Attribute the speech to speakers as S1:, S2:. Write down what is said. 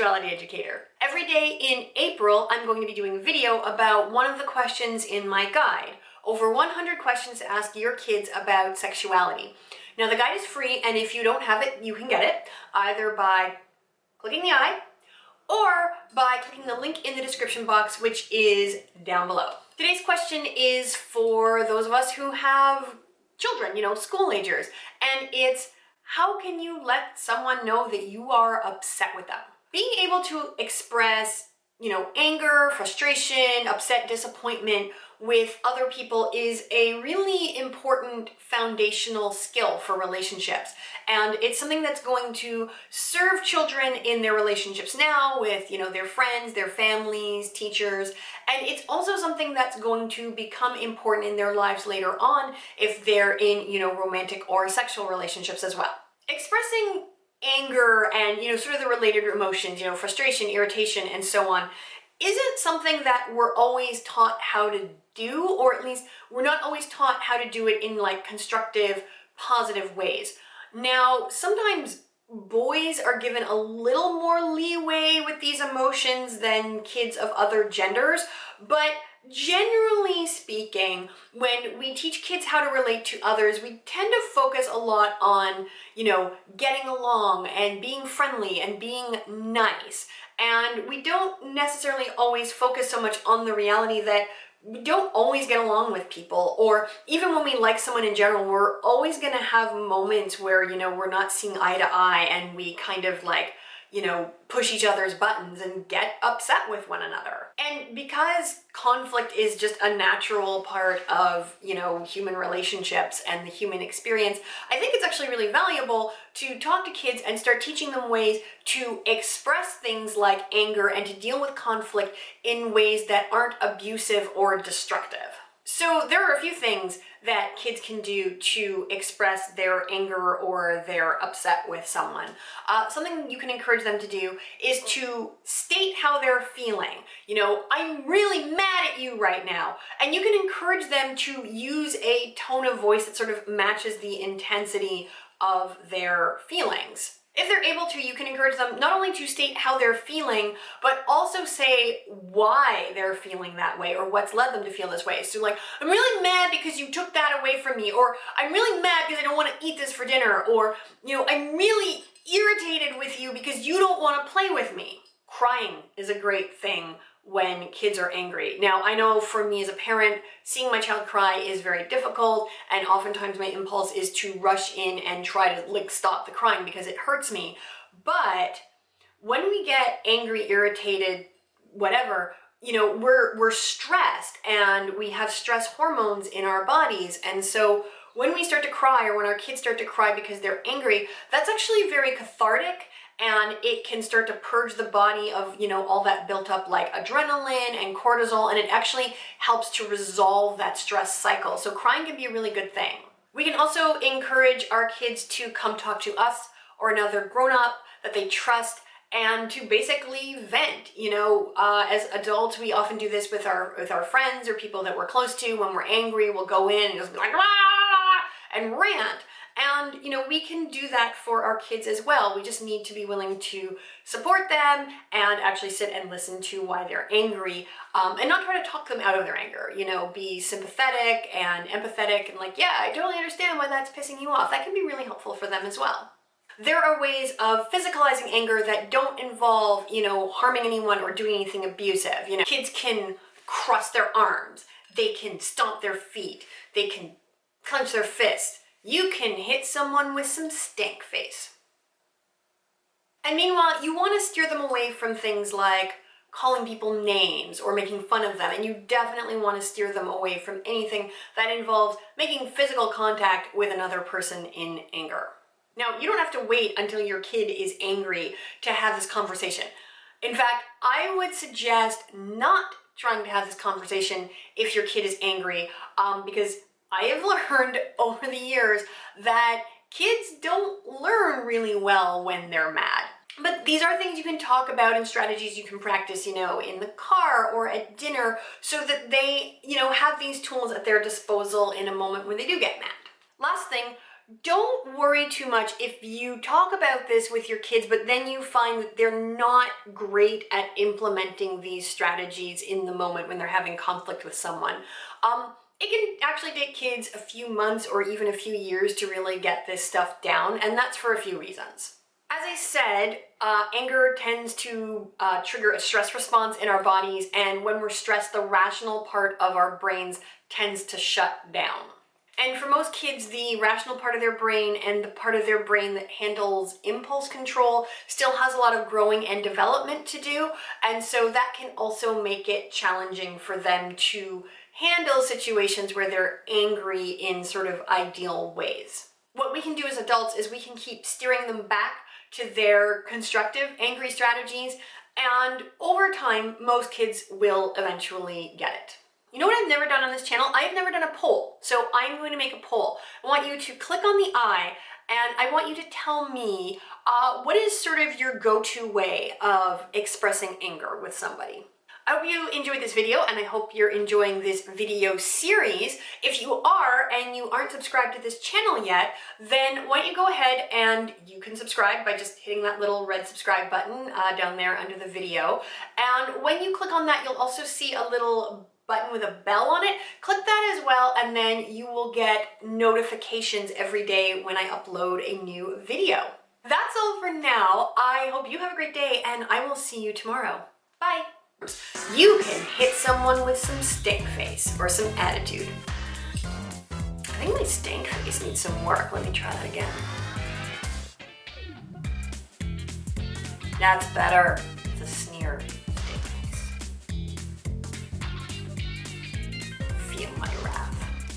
S1: sexuality educator. Every day in April, I'm going to be doing a video about one of the questions in my guide. Over 100 questions to ask your kids about sexuality. Now the guide is free, and if you don't have it, you can get it either by clicking the eye or by clicking the link in the description box, which is down below. Today's question is for those of us who have children, school-agers, and it's, how can you let someone know that you are upset with them? Being able to express, anger, frustration, upset, disappointment with other people is a really important foundational skill for relationships. And it's something that's going to serve children in their relationships now with, their friends, their families, teachers. And it's also something that's going to become important in their lives later on if they're in, romantic or sexual relationships as well. Expressing anger and, sort of the related emotions, frustration, irritation, and so on, isn't something that we're always taught how to do, or at least we're not always taught how to do it in like constructive, positive ways. Now, sometimes boys are given a little more leeway with these emotions than kids of other genders, but generally speaking, when we teach kids how to relate to others, we tend to focus a lot on, getting along and being friendly and being nice. And we don't necessarily always focus so much on the reality that we don't always get along with people, or even when we like someone in general, we're always going to have moments where, we're not seeing eye to eye and we kind of like, push each other's buttons and get upset with one another. And because conflict is just a natural part of, human relationships and the human experience, I think it's actually really valuable to talk to kids and start teaching them ways to express things like anger and to deal with conflict in ways that aren't abusive or destructive. So there are a few things that kids can do to express their anger or their upset with someone. Something you can encourage them to do is to state how they're feeling. I'm really mad at you right now. And you can encourage them to use a tone of voice that sort of matches the intensity of their feelings. If they're able to, you can encourage them not only to state how they're feeling, but also say why they're feeling that way or what's led them to feel this way. So like, I'm really mad because you took that away from me, or I'm really mad because I don't want to eat this for dinner, or, I'm really irritated with you because you don't want to play with me. Crying is a great thing when kids are angry. Now, I know for me as a parent, seeing my child cry is very difficult, and oftentimes my impulse is to rush in and try to stop the crying because it hurts me. But when we get angry, irritated, whatever, we're stressed and we have stress hormones in our bodies. And so when we start to cry, or when our kids start to cry because they're angry, that's actually very cathartic. And it can start to purge the body of, all that built up like adrenaline and cortisol, and it actually helps to resolve that stress cycle. So crying can be a really good thing. We can also encourage our kids to come talk to us or another grown-up that they trust and to basically vent. As adults, we often do this with our friends or people that we're close to. When we're angry, we'll go in and just be like, ah, and rant. And, we can do that for our kids as well. We just need to be willing to support them and actually sit and listen to why they're angry, and not try to talk them out of their anger. Be sympathetic and empathetic and like, yeah, I totally understand why that's pissing you off. That can be really helpful for them as well. There are ways of physicalizing anger that don't involve, harming anyone or doing anything abusive. Kids can cross their arms. They can stomp their feet. They can clench their fists. You can hit someone with some stank face. And meanwhile, you want to steer them away from things like calling people names or making fun of them. And you definitely want to steer them away from anything that involves making physical contact with another person in anger. Now, you don't have to wait until your kid is angry to have this conversation. In fact, I would suggest not trying to have this conversation if your kid is angry, because I have learned over the years that kids don't learn really well when they're mad. But these are things you can talk about and strategies you can practice, in the car or at dinner, so that they, have these tools at their disposal in a moment when they do get mad. Last thing, Don't worry too much if you talk about this with your kids, but then you find that they're not great at implementing these strategies in the moment when they're having conflict with someone. It can actually take kids a few months or even a few years to really get this stuff down, and that's for a few reasons. As I said, anger tends to trigger a stress response in our bodies, and when we're stressed, the rational part of our brains tends to shut down. And for most kids, the rational part of their brain and the part of their brain that handles impulse control still has a lot of growing and development to do, and so that can also make it challenging for them to handle situations where they're angry in sort of ideal ways. What we can do as adults is we can keep steering them back to their constructive, angry strategies, and over time, most kids will eventually get it. You know what I've never done on this channel? I have never done a poll, so I'm going to make a poll. I want you to click on the eye, and I want you to tell me what is sort of your go-to way of expressing anger with somebody. I hope you enjoyed this video, and I hope you're enjoying this video series. If you are and you aren't subscribed to this channel yet, then why don't you go ahead and you can subscribe by just hitting that little red subscribe button down there under the video. And when you click on that, you'll also see a little button with a bell on it. Click that as well, and then you will get notifications every day when I upload a new video. That's all for now. I hope you have a great day, and I will see you tomorrow. Bye. You can hit someone with some stank face or some attitude. I think my stank face needs some work. Let me try that again. That's better. It's a sneer.